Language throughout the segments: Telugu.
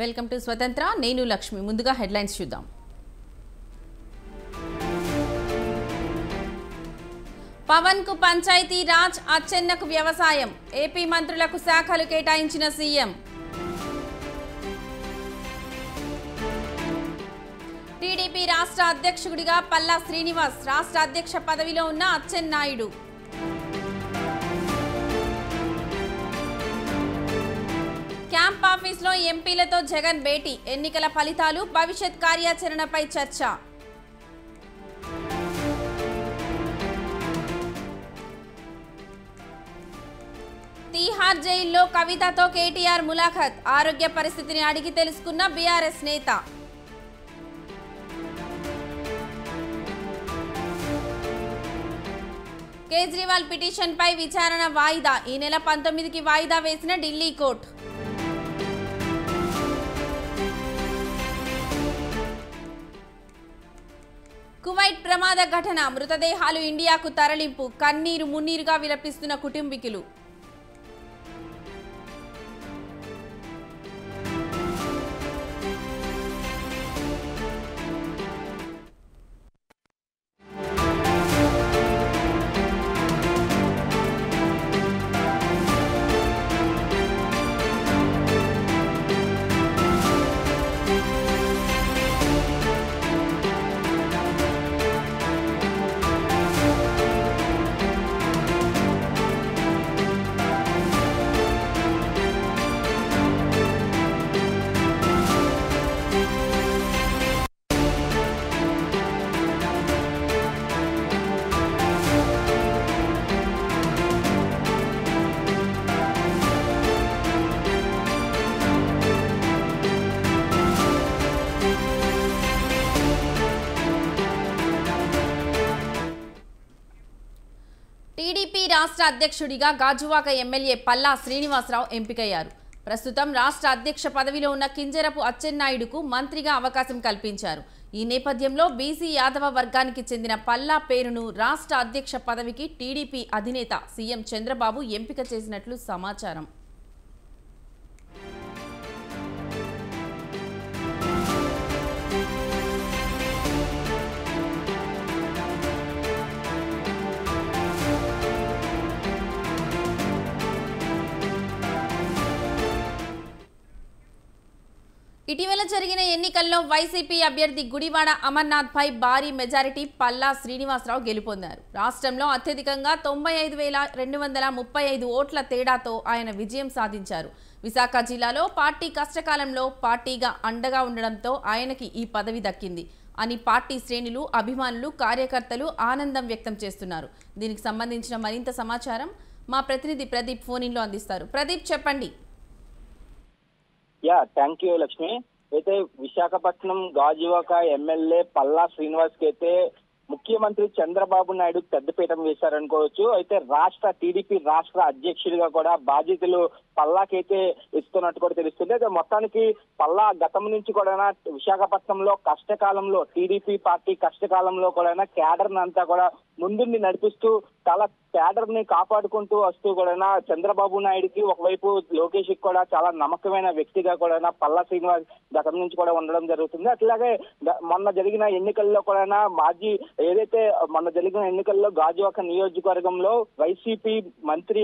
వెల్కమ్ టు స్వతంత్ర. నేను లక్ష్మి. ముందుగా హెడ్లైన్స్ చూద్దాం. పవన్ కు పంచాయతీ రాజ్, అచ్చెన్నకు వ్యవసాయం. ఏపీ మంత్రులకు శాఖలు కేటాయించిన సీఎం. టీడీపీ రాష్ట్ర అధ్యక్షుడిగా పల్లా శ్రీనివాస్, రాష్ట్ర అధ్యక్ష పదవిలో ఉన్న అచ్చెన్నాయుడు. క్యాంప్ ఆఫీస్లో ఎంపీలతో జగన్ భేటీ. ఎన్నికల ఫలితాలు, భవిష్యత్ కార్యాచరణపై చర్చ. తీహార్ జైల్లో కవితతో కేటీఆర్ ములాఖత్. ఆరోగ్య పరిస్థితిని అడిగి తెలుసుకున్న బీఆర్ఎస్ నేత. కేజ్రీవాల్ పిటిషన్పై విచారణ వాయిదా. ఈ నెల 19కి వాయిదా వేసిన ఢిల్లీ కోర్టు. కువైట్ ప్రమాద ఘటన. మృతదేహాలు ఇండియాకు తరలింపు. కన్నీరు మున్నీరుగా విలపిస్తున్న కుటుంబీకులు. టీడీపీ రాష్ట్ర అధ్యక్షుడిగా గాజువాక ఎమ్మెల్యే పల్లా శ్రీనివాసరావు ఎంపికయ్యారు. ప్రస్తుతం రాష్ట్ర అధ్యక్ష పదవిలో ఉన్న కింజరపు అచ్చెన్నాయుడుకు మంత్రిగా అవకాశం కల్పించారు. ఈ నేపథ్యంలో బీసీ యాదవ వర్గానికి చెందిన పల్లా పేరును రాష్ట్ర అధ్యక్ష పదవికి టీడీపీ అధినేత సీఎం చంద్రబాబు ఎంపిక చేసినట్లు సమాచారం. ఇటీవల జరిగిన ఎన్నికల్లో వైసీపీ అభ్యర్థి గుడివాడ అమర్నాథ్ పై భారీ మెజారిటీ పల్లా శ్రీనివాసరావు గెలుపొందారు. రాష్ట్రంలో అత్యధికంగా 95,235 ఓట్ల తేడాతో ఆయన విజయం సాధించారు. విశాఖ జిల్లాలో పార్టీ కష్టకాలంలో పార్టీగా అండగా ఉండడంతో ఆయనకి ఈ పదవి దక్కింది అని పార్టీ శ్రేణులు, అభిమానులు, కార్యకర్తలు ఆనందం వ్యక్తం చేస్తున్నారు. దీనికి సంబంధించిన మరింత సమాచారం మా ప్రతినిధి ప్రదీప్ ఫోన్ ఇన్లో అందిస్తారు. ప్రదీప్, చెప్పండి. Thank you Lakshmi. అయితే విశాఖపట్నం గాజువాక ఎమ్మెల్యే పల్లా శ్రీనివాస్ కి అయితే ముఖ్యమంత్రి చంద్రబాబు నాయుడు పెద్దపీఠం వేశారనుకోవచ్చు. అయితే రాష్ట్ర టీడీపీ రాష్ట్ర అధ్యక్షుడిగా కూడా బాధ్యతలు పల్లాకైతే ఇస్తున్నట్టు కూడా తెలుస్తుంది. అయితే మొత్తానికి పల్లా గతం నుంచి కూడా విశాఖపట్నంలో కష్టకాలంలో టీడీపీ పార్టీ కష్టకాలంలో కూడా క్యాడర్ అంతా కూడా ముందుండి నడిపిస్తూ చాలా క్యాడర్ ని కాపాడుకుంటూ వస్తూ కూడా చంద్రబాబు నాయుడుకి ఒకవైపు లోకేష్ కూడా చాలా నమ్మకమైన వ్యక్తిగా కూడా పల్లా శ్రీనివాస్ గతం నుంచి కూడా ఉండడం జరుగుతుంది. అట్లాగే మొన్న జరిగిన ఎన్నికల్లో కూడా మొన్న జరిగిన ఎన్నికల్లో గాజువాక నియోజకవర్గంలో వైసీపీ మంత్రి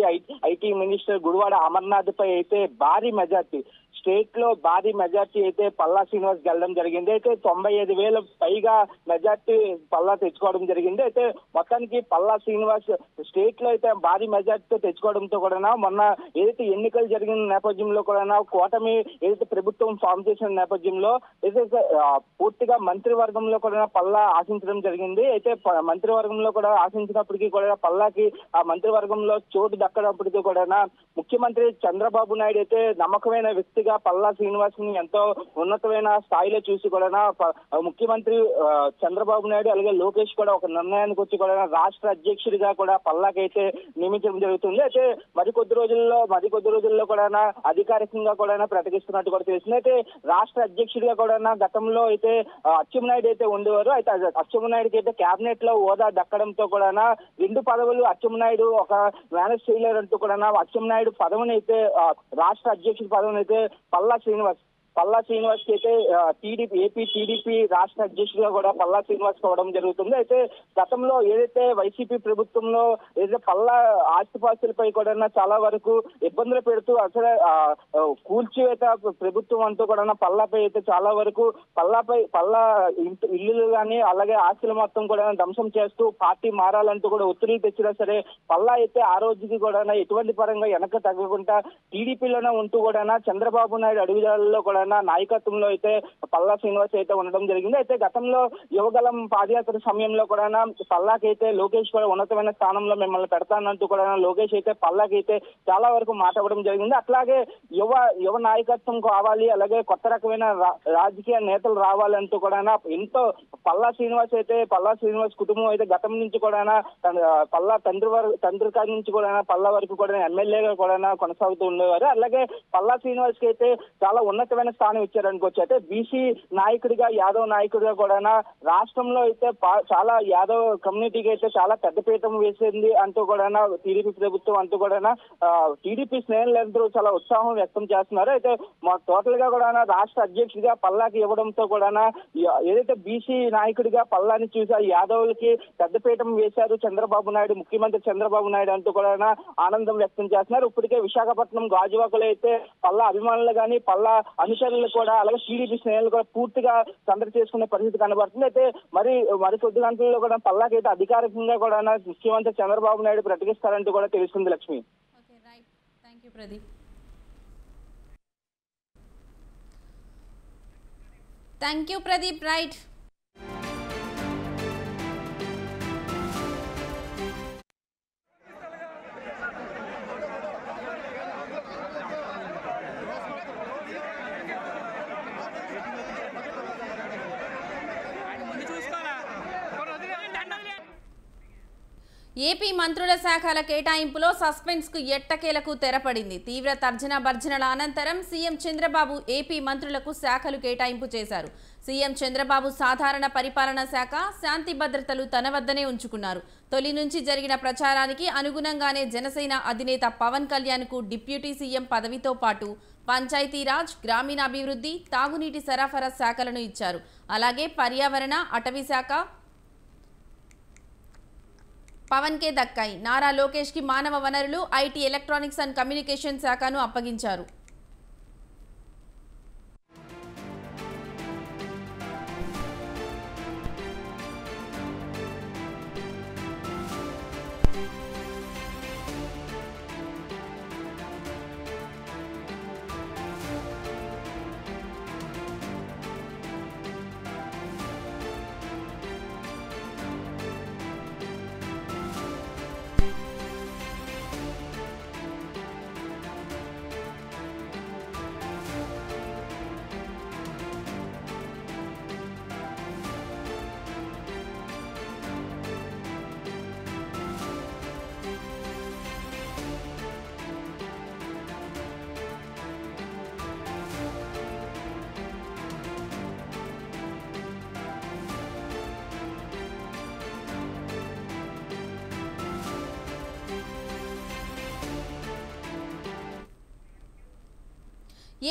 ఐటీ మినిస్టర్ గుడివాడ అమర్నాథ్ పై అయితే భారీ మెజార్టీ, స్టేట్ లో భారీ మెజార్టీ అయితే పల్లా శ్రీనివాస్ గెలడం జరిగింది. అయితే 95,000 పైగా మెజార్టీ పల్లా తెచ్చుకోవడం జరిగింది. అయితే మొత్తానికి పల్లా శ్రీనివాస్ స్టేట్ లో అయితే భారీ మెజార్టీతో తెచ్చుకోవడంతో కూడా మొన్న ఏదైతే ఎన్నికలు జరిగిన నేపథ్యంలో కూడా కూటమి ఏదైతే ప్రభుత్వం ఫామ్ చేసిన నేపథ్యంలో ఏదైతే పూర్తిగా మంత్రివర్గంలో కూడా పల్లా ఆశించడం జరిగింది. అయితే మంత్రివర్గంలో కూడా ఆశించినప్పటికీ కూడా పల్లాకి ఆ మంత్రివర్గంలో చోటు దక్కనప్పటికీ కూడా ముఖ్యమంత్రి చంద్రబాబు నాయుడు అయితే నమ్మకమైన వ్యక్తిగా పల్లా శ్రీనివాస్ ని ఎంతో ఉన్నతమైన స్థాయిలో చూసి కూడా ముఖ్యమంత్రి చంద్రబాబు నాయుడు అలాగే లోకేష్ కూడా ఒక నిర్ణయానికి వచ్చి కూడా రాష్ట్ర అధ్యక్షుడిగా కూడా పల్లాకైతే నియమించడం జరుగుతుంది. అయితే మరికొద్ది రోజుల్లో కూడా అధికారికంగా కూడా ప్రకటిస్తున్నట్టు కూడా తెలిసింది. అయితే రాష్ట్ర అధ్యక్షుడిగా కూడా గతంలో అయితే అచ్చెన్నాయుడు అయితే ఉండేవారు. అయితే అచ్చెన్నాయుడికి అయితే కేబినెట్ లో హోదా దక్కడంతో కూడా 2 పదవులు అచ్చెన్నాయుడు ఒక మేనేజ్ చేయలేరంటూ కూడా అచ్చెన్నాయుడు పదవిని అయితే రాష్ట్ర అధ్యక్షుడి పదవిని అయితే పల్లా శ్రీనివాస్ పల్లా శ్రీనివాస్ కి అయితే ఏపీ టీడీపీ రాష్ట్ర అధ్యక్షుడిగా కూడా పల్లా శ్రీనివాస్ కావడం జరుగుతుంది. అయితే గతంలో ఏదైతే వైసీపీ ప్రభుత్వంలో ఏదైతే పల్లా ఆస్తిపాస్తులపై కూడా చాలా వరకు ఇబ్బందులు పెడుతూ అసలు కూల్చివేత ప్రభుత్వం అంటూ కూడా పల్లాపై అయితే చాలా వరకు పల్లా ఇల్లులు కానీ అలాగే ఆస్తులు మొత్తం కూడా ధ్వంసం చేస్తూ పార్టీ మారాలంటూ కూడా ఒత్తిడి తెచ్చినా సరే పల్లా అయితే ఆ రోజుకి కూడా ఎటువంటి పరంగా వెనక తగ్గకుండా టీడీపీలోనే ఉంటూ కూడా చంద్రబాబు నాయుడు అడుగుజాడల్లో కూడా నాయకత్వంలో అయితే పల్లా శ్రీనివాస్ అయితే ఉండడం జరిగింది. అయితే గతంలో యువగలం పాదయాత్ర సమయంలో కూడా పల్లాకైతే లోకేష్ కూడా ఉన్నతమైన స్థానంలో మిమ్మల్ని పెడతానంటూ కూడా లోకేష్ అయితే పల్లాకైతే చాలా వరకు మాట్లాడడం జరిగింది. అట్లాగే యువ నాయకత్వం కావాలి, అలాగే కొత్త రకమైన రాజకీయ నేతలు రావాలంటూ కూడా ఎంతో పల్లా శ్రీనివాస్ కుటుంబం అయితే గతం నుంచి కూడా పల్లా తండ్రి కాడి నుంచి కూడా పల్లా వరకు కూడా ఎమ్మెల్యేగా కూడా కొనసాగుతూ ఉండేవారు. అలాగే పల్లా శ్రీనివాస్ కి అయితే చాలా ఉన్నతమైన స్థానం ఇచ్చారనుకోవచ్చు. అయితే బీసీ నాయకుడిగా యాదవ్ నాయకుడిగా కూడా రాష్ట్రంలో అయితే చాలా యాదవ్ కమ్యూనిటీకి అయితే చాలా పెద్దపీఠం వేసింది అంటూ కూడా టీడీపీ ప్రభుత్వం అంటూ కూడా టీడీపీ శ్రేణులందరూ చాలా ఉత్సాహం వ్యక్తం చేస్తున్నారు. అయితే టోటల్ గా కూడా రాష్ట్ర అధ్యక్షుడిగా పల్లాకి ఇవ్వడంతో కూడా ఏదైతే బీసీ నాయకుడిగా పల్లాని చూసి యాదవులకి పెద్దపీఠం వేశారు చంద్రబాబు నాయుడు, ముఖ్యమంత్రి చంద్రబాబు నాయుడు అంటూ కూడా ఆనందం వ్యక్తం చేస్తున్నారు. ఇప్పటికే విశాఖపట్నం గాజువాకలో అయితే పల్లా అభిమానులు కానీ పల్లా అనుచరులు కూడా అలాగే టీడీపీ శ్రేణులు కూడా పూర్తిగా సందడి చేసుకునే పరిస్థితి కనబడుతుంది. అయితే మరి కొద్ది గంటల్లో కూడా పల్లాకైతే అధికారికంగా కూడా ముఖ్యమంత్రి చంద్రబాబు నాయుడు ప్రకటిస్తారంటూ కూడా తెలుస్తుంది. Lakshmi. Thank you Pradeep. Right. AP మంత్రుల శాఖల కేటాయింపులో సస్పెన్స్ కు ఎట్టకేలకు తెరపడింది. తీవ్ర తర్జన భర్జనల అనంతరం సీఎం చంద్రబాబు ఏపీ మంత్రులకు శాఖలు కేటాయింపు చేశారు. సీఎం చంద్రబాబు సాధారణ పరిపాలన శాఖ, శాంతి భద్రతలు తన వద్దనే ఉంచుకున్నారు. తొలి నుంచి జరిగిన ప్రచారానికి అనుగుణంగానే జనసేన అధినేత పవన్ కళ్యాణ్ కు డిప్యూటీ సీఎం పదవితో పాటు పంచాయతీరాజ్, గ్రామీణాభివృద్ధి, తాగునీటి సరఫరా శాఖలను ఇచ్చారు. అలాగే పర్యావరణ, అటవీ శాఖ పవన్ కే దక్కాయి. నారా లోకేష్ కి మానవ వనరులు, ఐటీ, ఎలక్ట్రానిక్స్ అండ్ కమ్యూనికేషన్ శాఖను అప్పగించారు.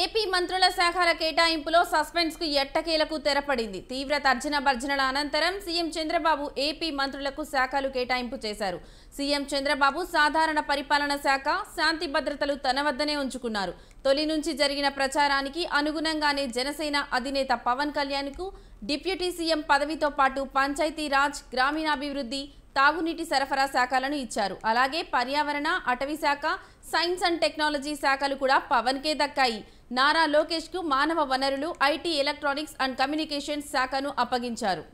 ఏపీ మంత్రుల శాఖల కేటాయింపులో సస్పెన్స్ కు ఎట్టకేలకు తెరపడింది. తీవ్ర తర్జన భర్జనల అనంతరం సీఎం చంద్రబాబు ఏపీ మంత్రులకు శాఖలు కేటాయింపు చేశారు. సీఎం చంద్రబాబు సాధారణ పరిపాలన శాఖ, శాంతి భద్రతలు తన వద్దనే ఉంచుకున్నారు. తొలి నుంచి జరిగిన ప్రచారానికి అనుగుణంగానే జనసేన అధినేత పవన్ కళ్యాణ్ కు డిప్యూటీ సీఎం పదవితో పాటు పంచాయతీరాజ్, గ్రామీణాభివృద్ధి, తాగునీటి సరఫరా శాఖలను ఇచ్చారు. అలాగే పర్యావరణ, అటవీ శాఖ, సైన్స్ అండ్ టెక్నాలజీ శాఖలు కూడా పవన్ కే దక్కాయి. నారా లోకేష్ కు మానవ వనరులు, ఐటీ, ఎలక్ట్రానిక్స్ అండ్ కమ్యూనికేషన్స్ శాఖను అప్పగించారు.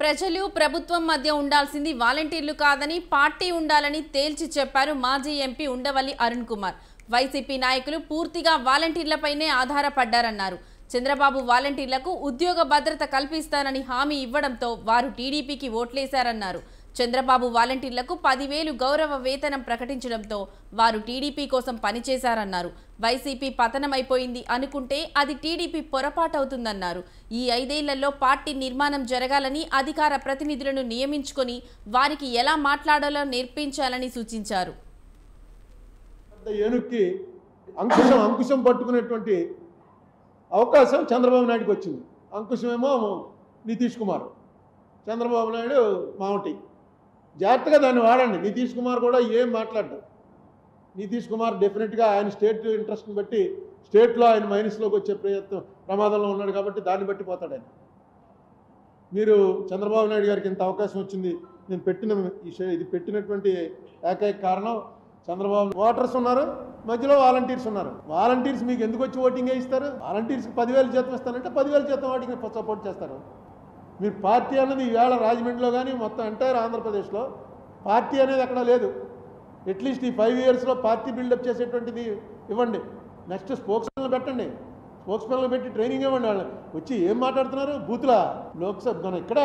ప్రజలు ప్రభుత్వం మధ్య ఉండాల్సింది వాలంటీర్లు కాదని పార్టీ ఉండాలని తేల్చి చెప్పారు మాజీ ఎంపీ ఉండవల్లి అరుణ్ కుమార్. వైసీపీ నాయకులు పూర్తిగా వాలంటీర్లపైనే ఆధారపడ్డారన్నారు. చంద్రబాబు వాలంటీర్లకు ఉద్యోగ భద్రత కల్పిస్తానని హామీ ఇవ్వడంతో వారు టీడీపీకి ఓట్లేశారన్నారు. చంద్రబాబు వాలంటీర్లకు 10,000 గౌరవ వేతనం ప్రకటించడంతో వారు టీడీపీ కోసం పనిచేశారన్నారు. వైసీపీ పతనమైపోయింది అనుకుంటే అది టీడీపీ పొరపాటవుతుందన్నారు. ఈ 5 ఏళ్లలో పార్టీ నిర్మాణం జరగాలని అధికార ప్రతినిధులను నియమించుకొని వారికి ఎలా మాట్లాడాలో నేర్పించాలని సూచించారు. ఏనుక్కి అంకుశం పట్టుకునేటువంటి అవకాశం చంద్రబాబు నాయుడుకి వచ్చింది. అంకుశమేమో నితీష్ కుమార్, చంద్రబాబు నాయుడు మామటి. జాగ్రత్తగా దాన్ని వాడండి. నితీష్ కుమార్ కూడా ఏం మాట్లాడ్డాడు. నితీష్ కుమార్ డెఫినెట్గా ఆయన స్టేట్ ఇంట్రెస్ట్ని బట్టి స్టేట్లో ఆయన మైనస్లోకి వచ్చే ప్రమాదంలో ఉన్నాడు కాబట్టి దాన్ని బట్టి పోతాడు ఆయన. మీరు చంద్రబాబు నాయుడు గారికి ఇంత అవకాశం వచ్చింది, నేను ఇది పెట్టినటువంటి ఏకైక కారణం చంద్రబాబు. ఓటర్స్ ఉన్నారు, మధ్యలో వాలంటీర్స్ ఉన్నారు. వాలంటీర్స్ మీకు ఎందుకు వచ్చి ఓటింగ్ వేయిస్తారు? వాలంటీర్స్కి 10,000 జీతం ఇస్తానంటే 10,000 జీతం వాటికి సపోర్ట్ చేస్తారు. మీరు పార్టీ అన్నది ఈవేళ రాజమండ్రిలో కానీ మొత్తం ఎంటైర్ ఆంధ్రప్రదేశ్లో పార్టీ అనేది ఎక్కడ లేదు. అట్లీస్ట్ ఈ 5 ఇయర్స్లో పార్టీ బిల్డప్ చేసేటువంటిది ఇవ్వండి. నెక్స్ట్ స్పోక్స్ పనులు పెట్టండి. స్పోక్స్ పనులు పెట్టి ట్రైనింగ్ ఇవ్వండి. వాళ్ళు వచ్చి ఏం మాట్లాడుతున్నారు? బూతులా? లోక్సభ మన ఇక్కడ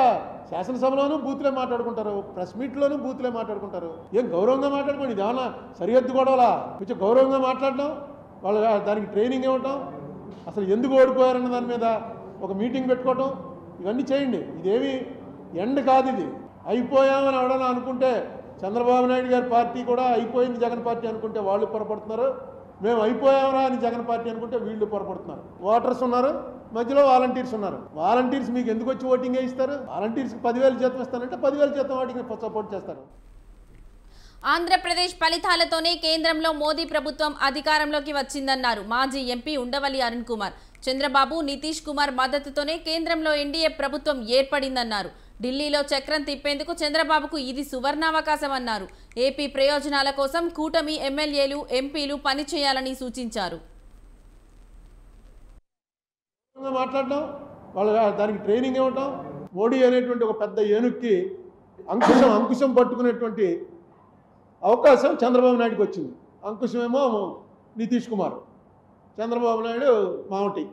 శాసనసభలోనూ బూతులే మాట్లాడుకుంటారు, ప్రెస్ మీట్లోనూ బూతులే మాట్లాడుకుంటారు. ఏం గౌరవంగా మాట్లాడుకోండి. ఇది ఏమన్నా సరిహద్దు గొడవలా? కొంచెం గౌరవంగా మాట్లాడడం, వాళ్ళు దానికి ట్రైనింగ్ ఇవ్వటం, అసలు ఎందుకు ఓడిపోయారన్న దాని మీద ఒక మీటింగ్ పెట్టుకోవటం, ఇవన్నీ చేయండి. ఇదేమి ఎండ్ కాదు. ఇది అయిపోయామని ఎవడన్నా అనుకుంటే చంద్రబాబు నాయుడు గారి పార్టీ కూడా అయిపోయింది జగన్ పార్టీ అనుకుంటే వాళ్ళు పొరపడుతున్నారు. మేము అయిపోయామరా అని జగన్ పార్టీ అనుకుంటే వీళ్ళు పొరపడుతున్నారు. ఓటర్స్ ఉన్నారు, మధ్యలో వాలంటీర్స్ ఉన్నారు. వాలంటీర్స్ మీకు ఎందుకు వచ్చి ఓటింగ్ వేయిస్తారు? వాలంటీర్స్కి 10,000 జీతం ఇస్తానంటే 10,000 జీతం వాటికి సపోర్ట్ చేస్తారు. ఆంధ్రప్రదేశ్ ఫలితాలతోనే కేంద్రంలో మోదీ ప్రభుత్వం అధికారంలోకి వచ్చిందన్నారు మాజీ ఎంపీ ఉండవల్లి అరుణ్ కుమార్. చంద్రబాబు, నితీష్ కుమార్ మద్దతుతోనే కేంద్రంలో ఎన్డీఏ ప్రభుత్వం ఏర్పడిందన్నారు. ఢిల్లీలో చక్రం తిప్పేందుకు చంద్రబాబుకు ఇది సువర్ణావకాశం అన్నారు. ఏపీ ప్రయోజనాల కోసం కూటమి ఎమ్మెల్యేలు, ఎంపీలు పనిచేయాలని సూచించారు. మాట్లాడడం, వాళ్ళు దానికి ట్రైనింగ్ ఇవ్వటం, మోడీ అనేటువంటి ఒక పెద్ద ఏనుక్కి అంకుశం పట్టుకునేటువంటి అవకాశం చంద్రబాబు నాయుడుకి వచ్చింది. అంకుశమేమో నితీష్ కుమార్, చంద్రబాబు నాయుడు మామటి.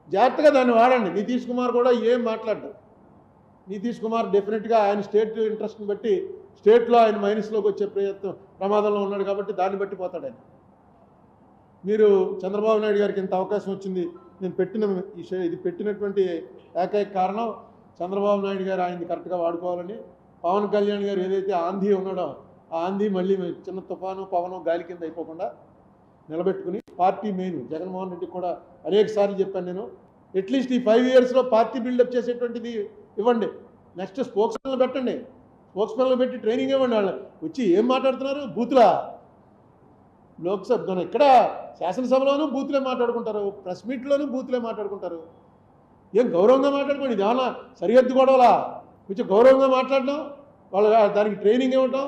జాగ్రత్తగా దాన్ని వాడండి. నితీష్ కుమార్ కూడా ఏం మాట్లాడ్డాడు. నితీష్ కుమార్ డెఫినెట్గా ఆయన స్టేట్ ఇంట్రెస్ట్ని బట్టి స్టేట్లో ఆయన మైనస్లోకి వచ్చే ప్రమాదంలో ఉన్నాడు కాబట్టి దాన్ని బట్టి పోతాడు ఆయన. మీరు చంద్రబాబు నాయుడు గారికి ఇంత అవకాశం వచ్చింది, నేను ఇది పెట్టినటువంటి ఏకైక కారణం చంద్రబాబు నాయుడు గారు ఆయన్ని కరెక్ట్గా వాడుకోవాలని. పవన్ కళ్యాణ్ గారు ఏదైతే ఆంధీ ఉన్నాడో ఆ ఆంధీ మళ్ళీ చిన్న తుఫాను పవను గాలి కింద అయిపోకుండా నిలబెట్టుకుని పార్టీ మెయిన్ జగన్మోహన్ రెడ్డికి కూడా అనేక సార్లు చెప్పాను నేను. అట్లీస్ట్ ఈ 5 ఇయర్స్లో పార్టీ బిల్డప్ చేసేటువంటిది ఇవ్వండి. నెక్స్ట్ స్పోక్స్ పనులు పెట్టండి. స్పోక్స్ పనులు పెట్టి ట్రైనింగ్ ఇవ్వండి. వాళ్ళు వచ్చి ఏం మాట్లాడుతున్నారు? బూతులా? లోక్సభ మన ఇక్కడ శాసనసభలోనూ బూతులే మాట్లాడుకుంటారు, ప్రెస్ మీట్లోనూ బూతులే మాట్లాడుకుంటారు. ఏం గౌరవంగా మాట్లాడుకోండి. ఇది ఏమన్నా సరిహద్దు గొడవలా? కొంచెం గౌరవంగా మాట్లాడడం, వాళ్ళు దానికి ట్రైనింగ్ ఇవ్వటం,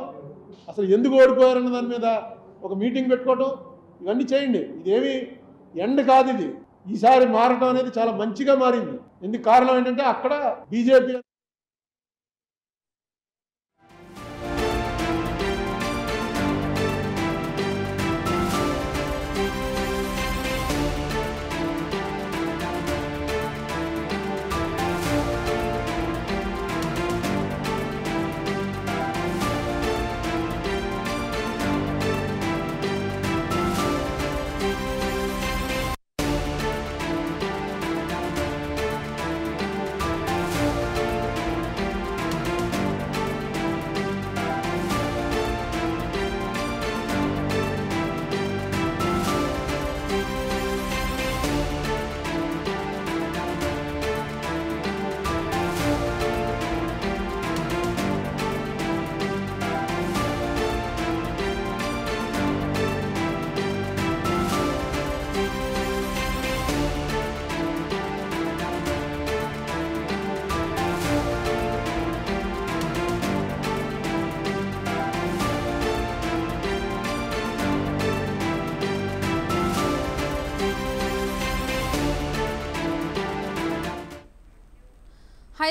అసలు ఎందుకు ఓడిపోయారన్న దాని మీద ఒక మీటింగ్ పెట్టుకోవటం, ఇవన్నీ చేయండి. ఇదేమి ఎండ్ కాదు. ఇది ఈసారి మారటం అనేది చాలా మంచిగా మారింది. ఎందుకు కారణం ఏంటంటే అక్కడ బీజేపీ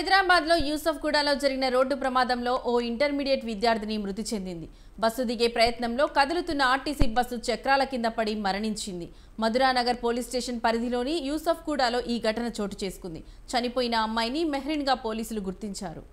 హైదరాబాద్లో యూసఫ్గూడలో జరిగిన రోడ్డు ప్రమాదంలో ఓ ఇంటర్మీడియట్ విద్యార్థిని మృతి చెందింది. బస్సు దిగే ప్రయత్నంలో కదులుతున్న ఆర్టీసీ బస్సు చక్రాల కింద పడి మరణించింది. మధురానగర్ పోలీస్ స్టేషన్ పరిధిలోని యూసఫ్గూడలో ఈ ఘటన చోటు చేసుకుంది. చనిపోయిన అమ్మాయిని మెహ్రిన్గా పోలీసులు గుర్తించారు.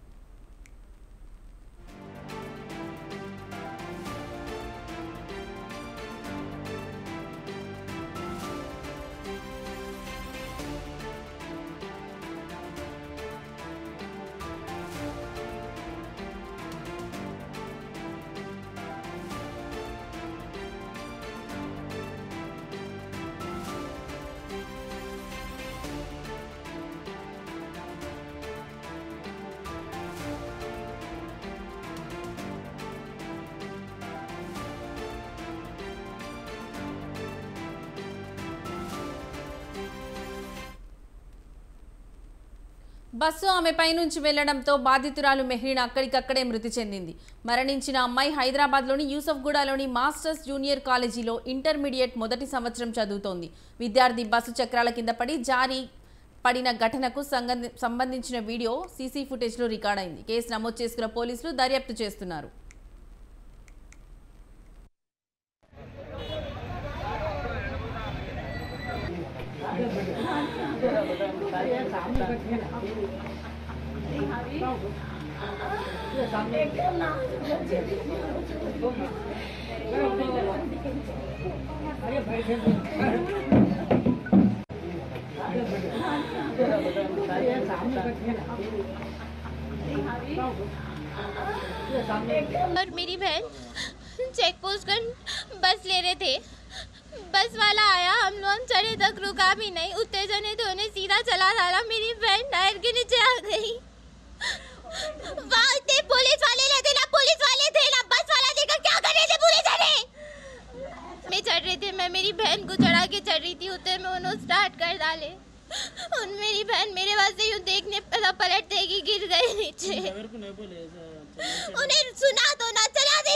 బస్సు ఆమెపై నుంచి వెళ్లడంతో బాధితురాలు మెహ్రీన్ అక్కడికక్కడే మృతి చెందింది. మరణించిన అమ్మాయి హైదరాబాద్లోని యూసఫ్గూడలోని మాస్టర్స్ జూనియర్ కాలేజీలో ఇంటర్మీడియట్ మొదటి సంవత్సరం చదువుతోంది. విద్యార్థి బస్సు చక్రాల కింద పడి జారి పడిన ఘటనకు సంబంధించిన వీడియో సీసీ ఫుటేజ్లో రికార్డైంది. కేసు నమోదు చేసుకున్న పోలీసులు దర్యాప్తు చేస్తున్నారు. और मेरी बहन चेक पोस्ट कर बस ले रहे थे. बस वाला आया, हम लोग चढ़े तक रुका भी नहीं. उतने जने थे उन्हें सीधा चला डाला. मेरी बहन टायर के नीचे आ गई. वहाँ थे पुलिस वाले रहते ना, पुलिस वाले थे ना, बस वाला देखकर क्या कर रहे थे पूरे जने. मैं चढ़ रही थी, मैं मेरी बहन को चढ़ा के चढ़ रही थी. उतने में उन्होंने स्टार्ट कर डाले. उन मेरी बहन मेरे वास्ते यूँ देखने पलटते कि गिर गए नीचे. उन्हें सुना तो ना, चलाते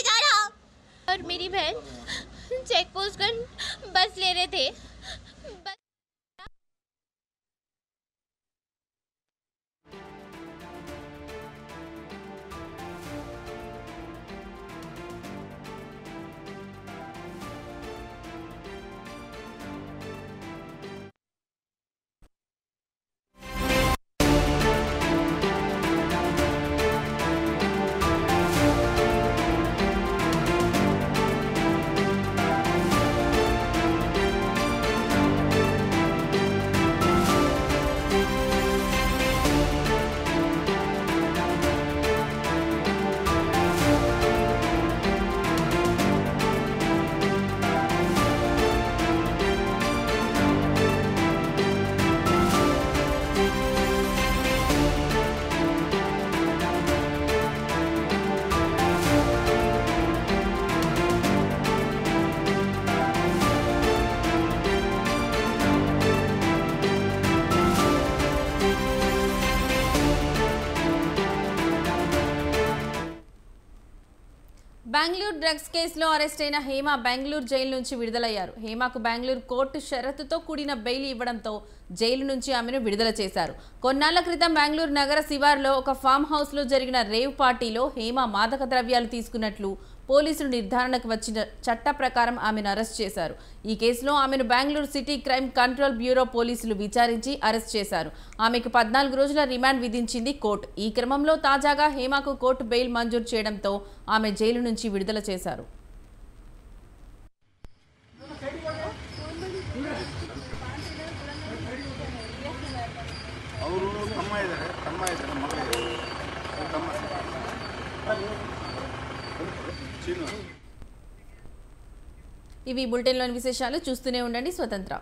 जा रहा. और मेरी बहन चेक पोस्ट कर बस ले रहे थे. బెంగళూరు డ్రగ్స్ కేసులో అరెస్ట్ అయిన హేమ బెంగళూరు జైలు నుంచి విడుదలయ్యారు. హేమకు బెంగళూరు కోర్టు షరతుతో కూడిన బెయిల్ ఇవ్వడంతో జైలు నుంచి ఆమెను విడుదల చేశారు. కొన్నాళ్ల క్రితం బెంగళూరు నగర శివార్లో ఒక ఫామ్ హౌస్లో జరిగిన రేవ్ పార్టీలో హేమ మాదక ద్రవ్యాలు తీసుకున్నట్లు పోలీసులు నిర్ధారణకు వచ్చిన చట్ట ప్రకారం ఆమెను అరెస్ట్ చేశారు. ఈ కేసులో ఆమెను Bengaluru city crime control bureau పోలీసులు విచారించి అరెస్ట్ చేశారు. ఆమెకు 14 రోజుల రిమాండ్ విధించింది కోర్టు. ఈ క్రమంలో తాజాగా హేమకు కోర్టు బెయిల్ మంజూరు చేయడంతో ఆమె జైలు నుంచి విడుదల చేశారు. ఇవి బులెటిన్లోని విశేషాలు. చూస్తూనే ఉండండి స్వతంత్ర.